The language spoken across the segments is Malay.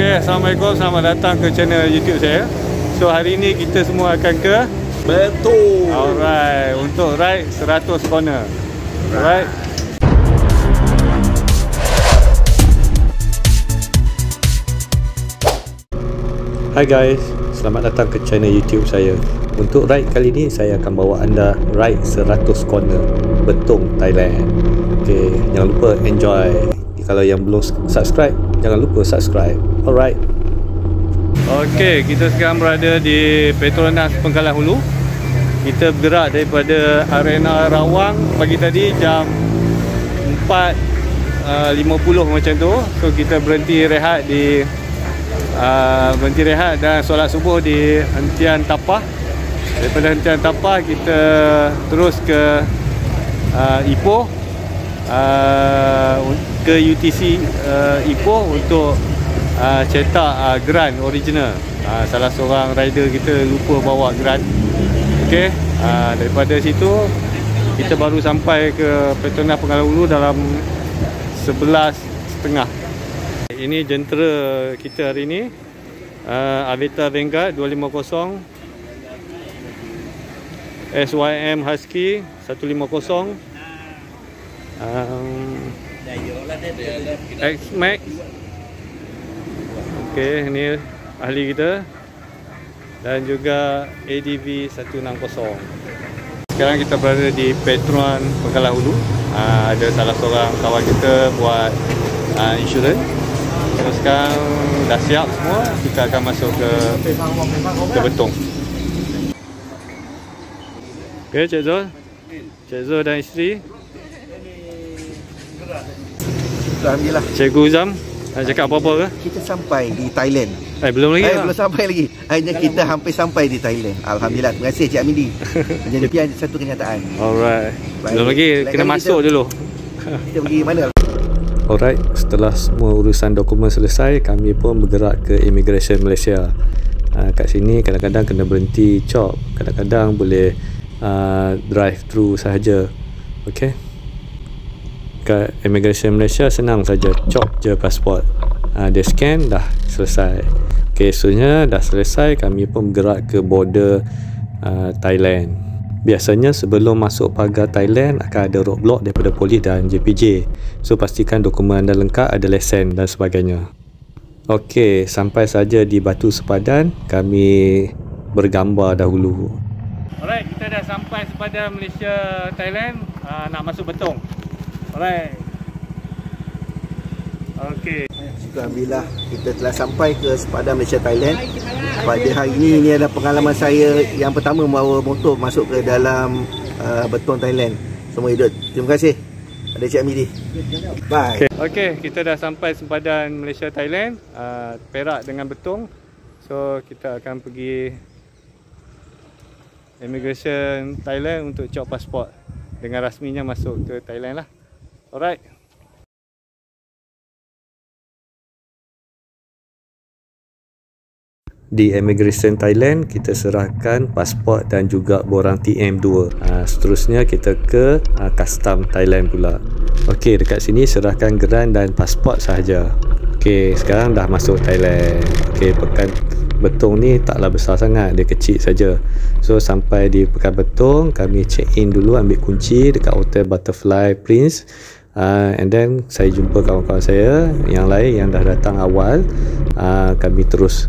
Okay, Assalamualaikum, selamat datang ke channel YouTube saya. So hari ni kita semua akan ke Betul. Alright, untuk ride 100 corner. Alright. Hai guys, selamat datang ke channel YouTube saya. Untuk ride kali ni saya akan bawa anda ride 100 corner Betong, Thailand. Okay, jangan lupa enjoy. Kalau yang belum subscribe, jangan lupa subscribe. Alright. Okay, kita sekarang berada di Petronas Pengkalan Hulu. Kita bergerak daripada Arena Rawang pagi tadi jam 4.50 macam tu. So kita berhenti rehat dan solat subuh di hentian Tapah. Daripada hentian Tapah kita terus ke Ipoh, ke UTC Ipoh untuk cetak Grand original. Salah seorang rider kita lupa bawa Grand. Okey, daripada situ kita baru sampai ke Petronas Pengkalan Hulu dalam 11.30. Ini jentera kita hari ni, Avita Vanguard 250, SYM Husky 150, X-Max. Okey, ini ahli kita. Dan juga ADV 160. Sekarang kita berada di Petronas Pengkalan Hulu. Ada salah seorang kawan kita buat insurans. So sekarang dah siap semua, kita akan masuk ke Betong. Okay, Cik Zul. Cik Zul dan isteri. Alhamdulillah. Cikgu Uzam nak cakap apa-apa ke? Kita sampai di Thailand. Belum lagi. Belum sampai lagi. Hanya kita hampir sampai di Thailand. Alhamdulillah. Terima kasih Cik Amidi. Menjadi satu kenyataan. Alright. Belum lagi, kena masuk dulu. Kita pergi mana? Alright, setelah semua urusan dokumen selesai, kami pun bergerak ke Immigration Malaysia. Kat sini kadang-kadang kena berhenti chop, kadang-kadang boleh drive through sahaja. Okey. Kat Immigration Malaysia senang saja, chop je pasport. Dia scan, dah selesai. Esoknya dah selesai, kami pun bergerak ke border Thailand. Biasanya sebelum masuk pagar Thailand akan ada roadblock daripada polis dan JPJ. So pastikan dokumen anda lengkap, ada lesen dan sebagainya. Okey, sampai saja di Batu Sepadan, kami bergambar dahulu. Alright, kita dah sampai sepadan Malaysia Thailand, nak masuk Betong. Alright. Okey. Alhamdulillah, kita telah sampai ke sepadan Malaysia Thailand. Pada hari ini adalah pengalaman saya yang pertama membawa motor masuk ke dalam Betong, Thailand. Semua hidup. Terima kasih. Ada Cik Amidi. Bye. Okey, kita dah sampai sepadan Malaysia Thailand, Perak dengan Betong. So kita akan pergi Immigration Thailand untuk cop pasport. Dengan rasminya masuk ke Thailand lah. Alright. Di Immigration Thailand, kita serahkan pasport dan juga borang TM2. Seterusnya kita ke Custom Thailand pula. Okey, dekat sini serahkan geran dan pasport sahaja. Okey, sekarang dah masuk Thailand. Okey, Pekan Betong ni taklah besar sangat, dia kecil saja. So sampai di Pekan Betong, kami check in dulu, ambil kunci dekat Hotel Butterfly Prince. And then saya jumpa kawan-kawan saya yang lain yang dah datang awal. Kami terus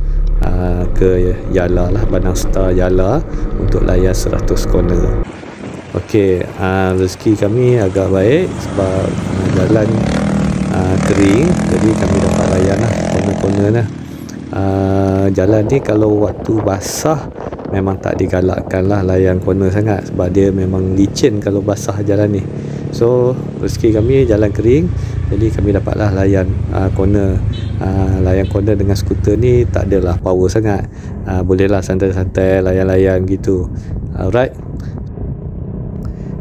ke Yala lah, Bandang Star Yala untuk layan 100 corner. Okey, rezeki kami agak baik sebab jalan kering, jadi kami dapat layan lah corner-corner lah. Jalan ni kalau waktu basah memang tak digalakkan lah layan corner sangat sebab dia memang licin kalau basah jalan ni. So rezeki kami jalan kering, jadi kami dapatlah layan corner. Layan corner dengan skuter ni tak adalah power sangat. Bolehlah santai-santai layan-layan gitu. Alright.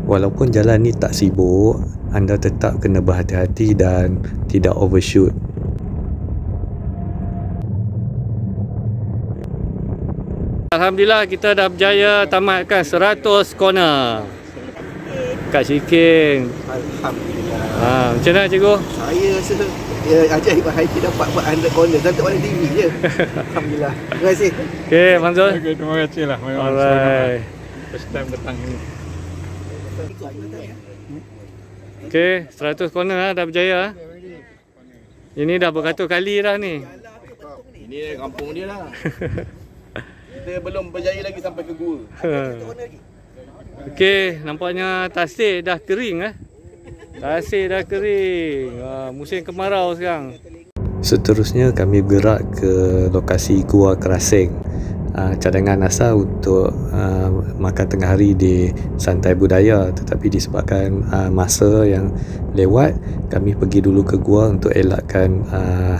Walaupun jalan ni tak sibuk, anda tetap kena berhati-hati dan tidak overshoot. Alhamdulillah, kita dah berjaya tamatkan 100 corner. Kak Syikin. Alhamdulillah. Macam mana cikgu? Saya rasa ajaib Haiti dapat buat 100 corner. Satu warna TV je. Alhamdulillah. Terima kasih. Okay, Manzul. Okay, terima kasih lah. Alright. First time datang ni. Okay, 100 corner lah, dah berjaya lah. Ini dah beratus kali dah ni. Ini kampung dia lah. Kita belum berjaya lagi sampai ke gua. Okey, nampaknya tasik dah kering Tasik dah kering. Musim kemarau sekarang. Seterusnya kami bergerak ke lokasi Gua Kerasing. Cadangan asal untuk makan tengah hari di Santai Budaya, tetapi disebabkan masa yang lewat, kami pergi dulu ke gua untuk elakkan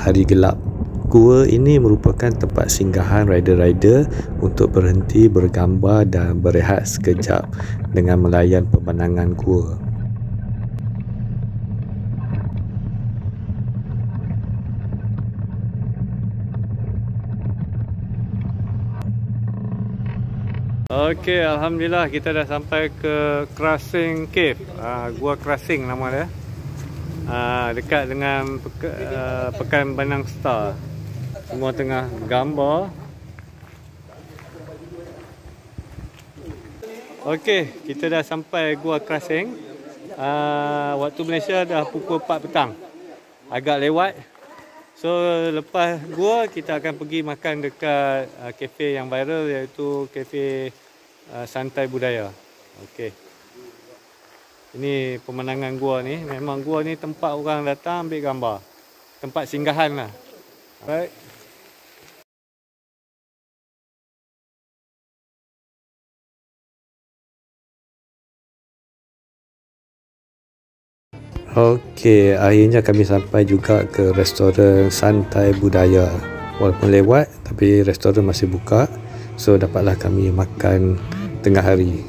hari gelap. Gua ini merupakan tempat singgahan rider-rider untuk berhenti bergambar dan berehat sekejap dengan melayan pemandangan gua. Okey, alhamdulillah kita dah sampai ke Kerasing Cave. Gua Kerasing nama dia. Dekat dengan Pekan Banang Star. Semua tengah gambar. Okey, kita dah sampai Gua Kerasing. Waktu Malaysia dah pukul 4 petang. Agak lewat. So lepas gua kita akan pergi makan dekat kafe yang viral, iaitu kafe Santai Budaya. Okey. Ini pemandangan gua ni. Memang gua ni tempat orang datang ambil gambar. Tempat singgahan lah. Alright. Okey, akhirnya kami sampai juga ke restoran Santai Budaya. Walaupun lewat, tapi restoran masih buka. So dapatlah kami makan tengah hari.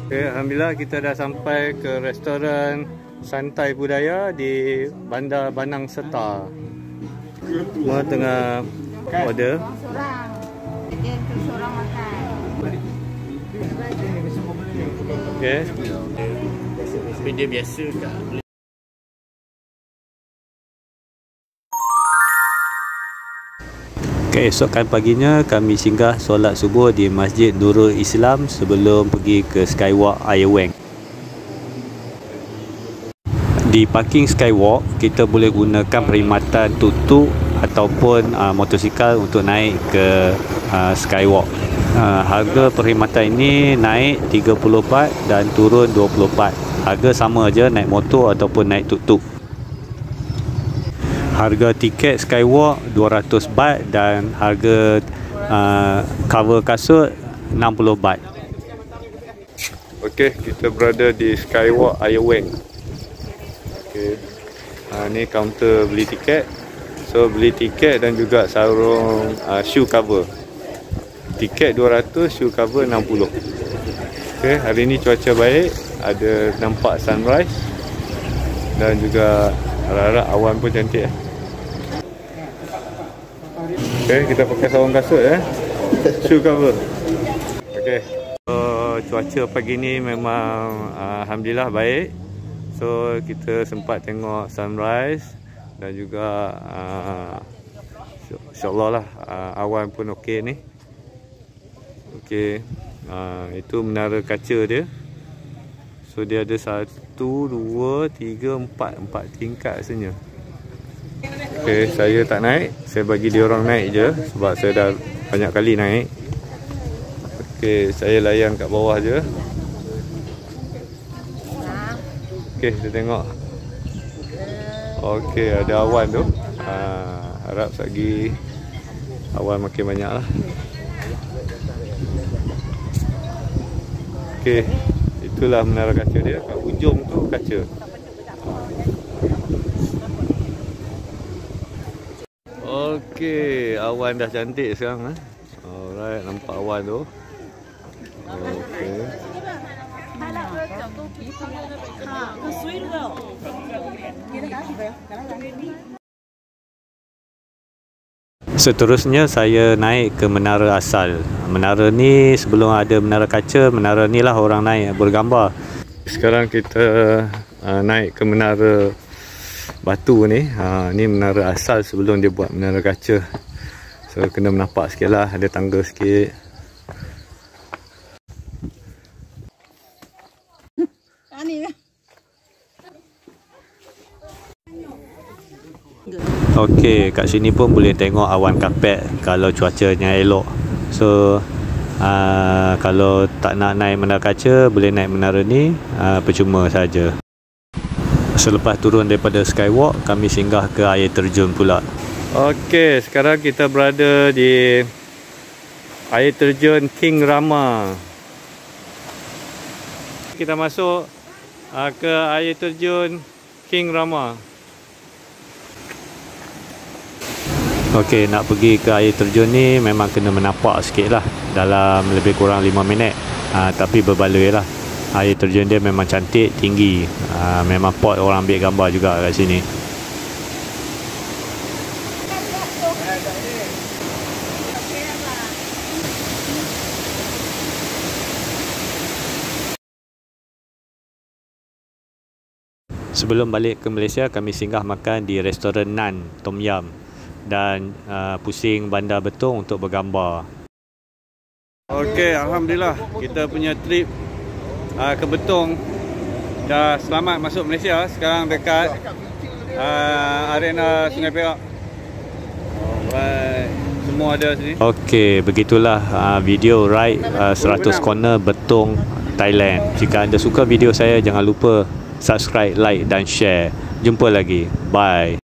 Okay, alhamdulillah kita dah sampai ke restoran Santai Budaya di Bandar Banang Star. Semua tengah order. Seorang makan. Okay. Tapi dia biasa tak boleh. Keesokan paginya kami singgah solat subuh di Masjid Nurul Islam sebelum pergi ke Skywalk Ayaweng. Di parking Skywalk, kita boleh gunakan perkhidmatan tuk-tuk ataupun motosikal untuk naik ke Skywalk. Harga perkhidmatan ini naik 30 baht dan turun 20 baht. Harga sama aja naik motor ataupun naik tuk-tuk. Harga tiket Skywalk 200 baht dan harga cover kasut 60 baht. Okey, kita berada di Skywalk Ayaweng. Okey. Ni kaunter beli tiket. So beli tiket dan juga sarung shoe cover. Tiket 200, shoe cover 60. Okey, hari ni cuaca baik. Ada nampak sunrise dan juga harap-harap awan pun cantik. Okay, kita pakai sarung kasut shoe cover. Okay, so cuaca pagi ni memang alhamdulillah baik. So kita sempat tengok sunrise dan juga insyaAllah lah awan pun okey ni. Okay, itu menara kaca dia. So dia ada 1, 2, 3, 4 tingkat rasanya. Okay, saya tak naik. Saya bagi dia orang naik je sebab saya dah banyak kali naik. Okay, saya layan kat bawah je. Okay, kita tengok. Okay, ada awan tu. Harap lagi awan makin banyak lah. Okay, itulah menara kaca dia. Kat ujung tu kaca. Okey, awan dah cantik sekarang. Alright, nampak awan tu. Okey. Seterusnya saya naik ke menara asal. Menara ni sebelum ada menara kaca, menara ni lah orang naik bergambar. Sekarang kita naik ke menara batu ni. Ni menara asal sebelum dia buat menara kaca. So kena menampak sikit lah, ada tangga sikit. Okey, kat sini pun boleh tengok awan kapet kalau cuacanya elok. So kalau tak nak naik menara kaca, boleh naik menara ni, percuma saja. Selepas turun daripada skywalk, kami singgah ke air terjun pula. Okey, sekarang kita berada di air terjun King Rama. Kita masuk ke air terjun King Rama. Okey, nak pergi ke air terjun ni memang kena menapak sikit lah, dalam lebih kurang 5 minit. Tapi berbaloi lah. Air terjun dia memang cantik, tinggi. Memang pot orang ambil gambar juga kat sini. Sebelum balik ke Malaysia, kami singgah makan di restoran Nan Tom Yum dan pusing bandar Betong untuk bergambar. Okey, alhamdulillah kita punya trip ke Betong dah selamat masuk Malaysia. Sekarang dekat arena Sungai Perak. Alright, semua ada sini. Okey, begitulah video ride 100 corner Betong, Thailand. Jika anda suka video saya, jangan lupa subscribe, like dan share. Jumpa lagi. Bye.